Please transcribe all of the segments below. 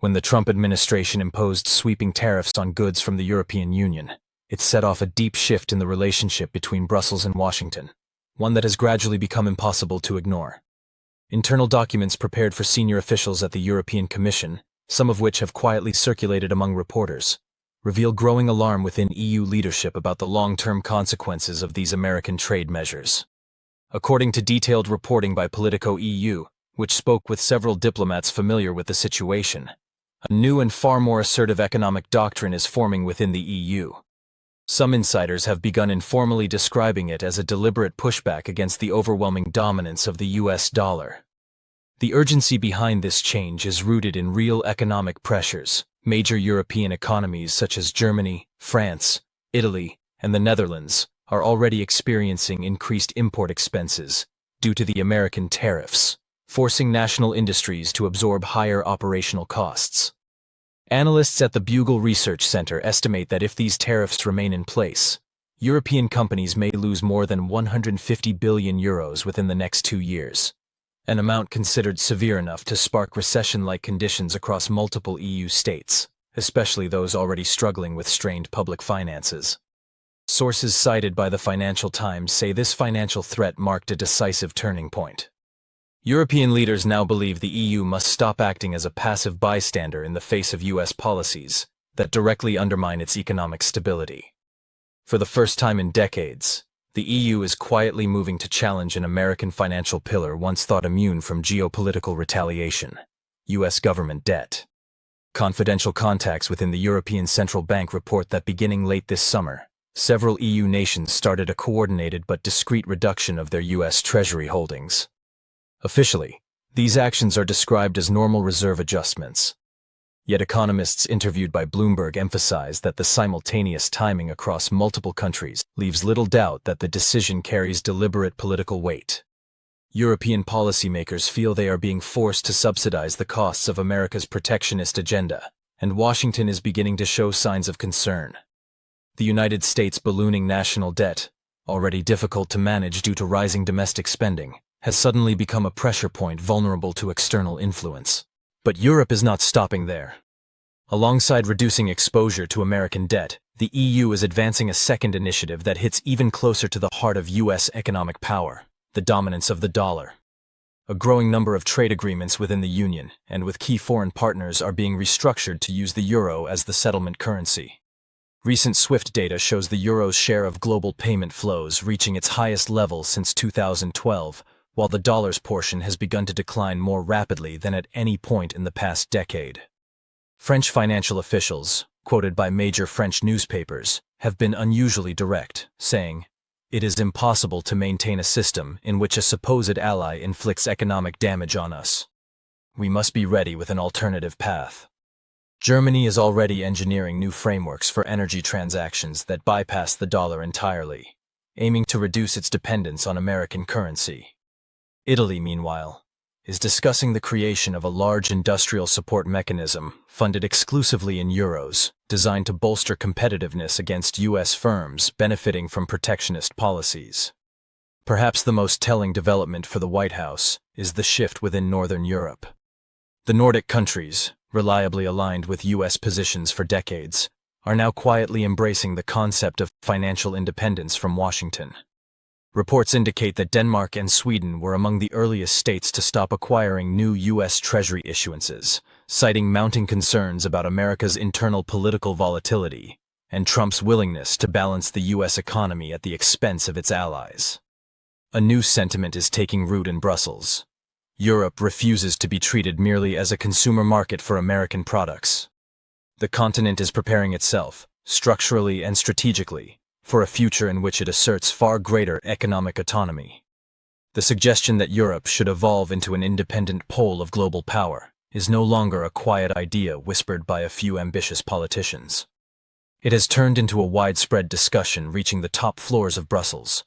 When the Trump administration imposed sweeping tariffs on goods from the European Union, it set off a deep shift in the relationship between Brussels and Washington, one that has gradually become impossible to ignore. Internal documents prepared for senior officials at the European Commission, some of which have quietly circulated among reporters, reveal growing alarm within EU leadership about the long-term consequences of these American trade measures. According to detailed reporting by Politico EU, which spoke with several diplomats familiar with the situation, a new and far more assertive economic doctrine is forming within the EU. Some insiders have begun informally describing it as a deliberate pushback against the overwhelming dominance of the US dollar. The urgency behind this change is rooted in real economic pressures. Major European economies such as Germany, France, Italy, and the Netherlands are already experiencing increased import expenses due to the American tariffs, forcing national industries to absorb higher operational costs. Analysts at the Bugle Research Center estimate that if these tariffs remain in place, European companies may lose more than €150 billion within the next 2 years, an amount considered severe enough to spark recession-like conditions across multiple EU states, especially those already struggling with strained public finances. Sources cited by the Financial Times say this financial threat marked a decisive turning point. European leaders now believe the EU must stop acting as a passive bystander in the face of US policies that directly undermine its economic stability. For the first time in decades, the EU is quietly moving to challenge an American financial pillar once thought immune from geopolitical retaliation: US government debt. Confidential contacts within the European Central Bank report that beginning late this summer, several EU nations started a coordinated but discreet reduction of their US Treasury holdings. Officially, these actions are described as normal reserve adjustments. Yet economists interviewed by Bloomberg emphasize that the simultaneous timing across multiple countries leaves little doubt that the decision carries deliberate political weight. European policymakers feel they are being forced to subsidize the costs of America's protectionist agenda, and Washington is beginning to show signs of concern. The United States' ballooning national debt, already difficult to manage due to rising domestic spending, has suddenly become a pressure point vulnerable to external influence. But Europe is not stopping there. Alongside reducing exposure to American debt, the EU is advancing a second initiative that hits even closer to the heart of US economic power: the dominance of the dollar. A growing number of trade agreements within the Union and with key foreign partners are being restructured to use the euro as the settlement currency. Recent SWIFT data shows the euro's share of global payment flows reaching its highest level since 2012, while the dollar's portion has begun to decline more rapidly than at any point in the past decade. French financial officials, quoted by major French newspapers, have been unusually direct, saying, "It is impossible to maintain a system in which a supposed ally inflicts economic damage on us. We must be ready with an alternative path." Germany is already engineering new frameworks for energy transactions that bypass the dollar entirely, aiming to reduce its dependence on American currency. Italy, meanwhile, is discussing the creation of a large industrial support mechanism funded exclusively in euros, designed to bolster competitiveness against US firms benefiting from protectionist policies. Perhaps the most telling development for the White House is the shift within Northern Europe. The Nordic countries, reliably aligned with US positions for decades, are now quietly embracing the concept of financial independence from Washington. Reports indicate that Denmark and Sweden were among the earliest states to stop acquiring new US Treasury issuances, citing mounting concerns about America's internal political volatility and Trump's willingness to balance the US economy at the expense of its allies. A new sentiment is taking root in Brussels. Europe refuses to be treated merely as a consumer market for American products. The continent is preparing itself, structurally and strategically, for a future in which it asserts far greater economic autonomy. The suggestion that Europe should evolve into an independent pole of global power is no longer a quiet idea whispered by a few ambitious politicians. It has turned into a widespread discussion reaching the top floors of Brussels,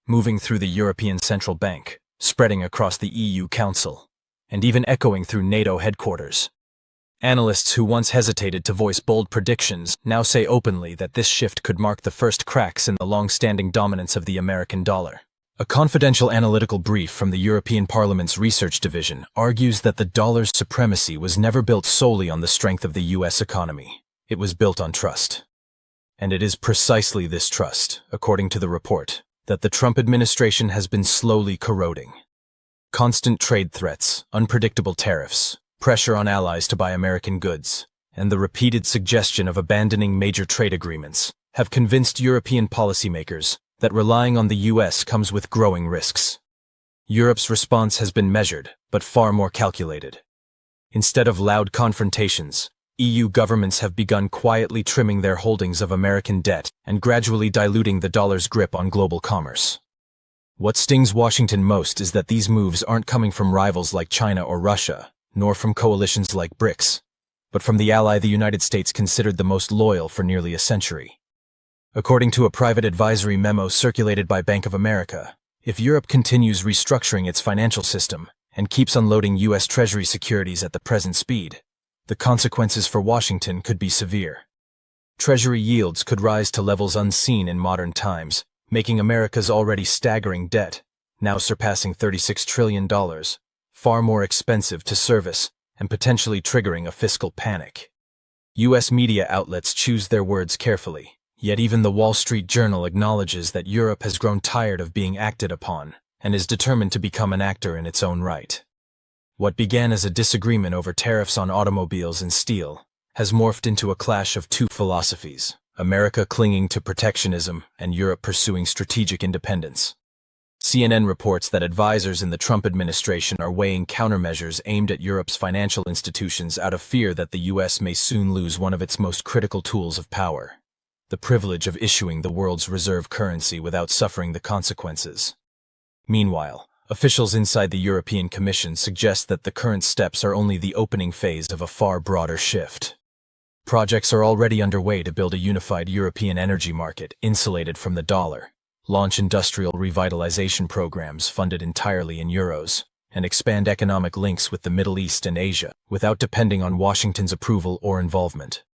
moving through the European Central Bank, spreading across the EU Council, and even echoing through NATO headquarters. Analysts who once hesitated to voice bold predictions now say openly that this shift could mark the first cracks in the long-standing dominance of the American dollar. A confidential analytical brief from the European Parliament's research division argues that the dollar's supremacy was never built solely on the strength of the US economy. It was built on trust. And it is precisely this trust, according to the report, that the Trump administration has been slowly corroding. Constant trade threats, unpredictable tariffs, pressure on allies to buy American goods, and the repeated suggestion of abandoning major trade agreements have convinced European policymakers that relying on the US comes with growing risks. Europe's response has been measured, but far more calculated. Instead of loud confrontations, EU governments have begun quietly trimming their holdings of American debt and gradually diluting the dollar's grip on global commerce. What stings Washington most is that these moves aren't coming from rivals like China or Russia, nor from coalitions like BRICS, but from the ally the United States considered the most loyal for nearly a century. According to a private advisory memo circulated by Bank of America, if Europe continues restructuring its financial system and keeps unloading US Treasury securities at the present speed, the consequences for Washington could be severe. Treasury yields could rise to levels unseen in modern times, making America's already staggering debt, now surpassing $36 trillion, far more expensive to service and potentially triggering a fiscal panic. US media outlets choose their words carefully. Yet even the Wall Street Journal acknowledges that Europe has grown tired of being acted upon and is determined to become an actor in its own right. What began as a disagreement over tariffs on automobiles and steel has morphed into a clash of two philosophies, America clinging to protectionism and Europe pursuing strategic independence. CNN reports that advisors in the Trump administration are weighing countermeasures aimed at Europe's financial institutions out of fear that the US may soon lose one of its most critical tools of power: the privilege of issuing the world's reserve currency without suffering the consequences. Meanwhile, officials inside the European Commission suggest that the current steps are only the opening phase of a far broader shift. Projects are already underway to build a unified European energy market insulated from the dollar, launch industrial revitalization programs funded entirely in euros, and expand economic links with the Middle East and Asia without depending on Washington's approval or involvement.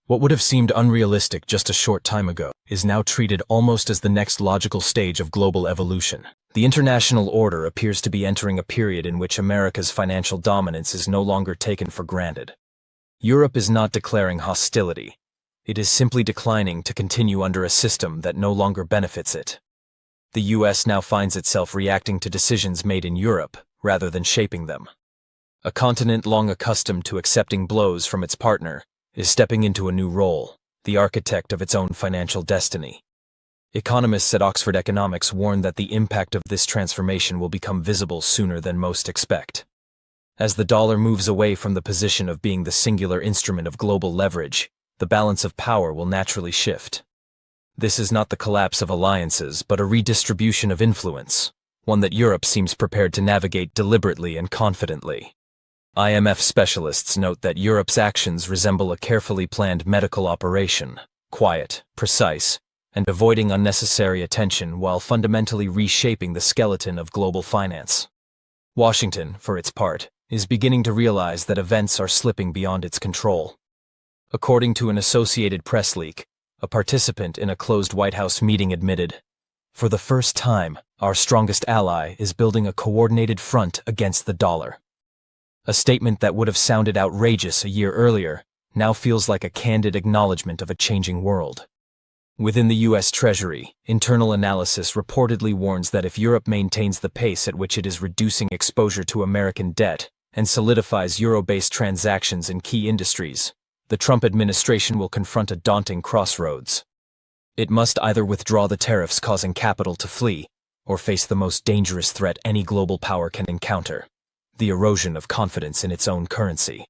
What would have seemed unrealistic just a short time ago is now treated almost as the next logical stage of global evolution. The international order appears to be entering a period in which America's financial dominance is no longer taken for granted. Europe is not declaring hostility. It is simply declining to continue under a system that no longer benefits it. The US now finds itself reacting to decisions made in Europe rather than shaping them. A continent long accustomed to accepting blows from its partner is stepping into a new role, the architect of its own financial destiny. Economists at Oxford Economics warn that the impact of this transformation will become visible sooner than most expect. As the dollar moves away from the position of being the singular instrument of global leverage, the balance of power will naturally shift. This is not the collapse of alliances, but a redistribution of influence, one that Europe seems prepared to navigate deliberately and confidently. IMF specialists note that Europe's actions resemble a carefully planned medical operation, quiet, precise, and avoiding unnecessary attention while fundamentally reshaping the skeleton of global finance. Washington, for its part, is beginning to realize that events are slipping beyond its control. According to an Associated Press leak, a participant in a closed White House meeting admitted, "For the first time, our strongest ally is building a coordinated front against the dollar." A statement that would have sounded outrageous a year earlier now feels like a candid acknowledgement of a changing world. Within the US Treasury, internal analysis reportedly warns that if Europe maintains the pace at which it is reducing exposure to American debt and solidifies euro-based transactions in key industries, the Trump administration will confront a daunting crossroads. It must either withdraw the tariffs causing capital to flee, or face the most dangerous threat any global power can encounter: the erosion of confidence in its own currency.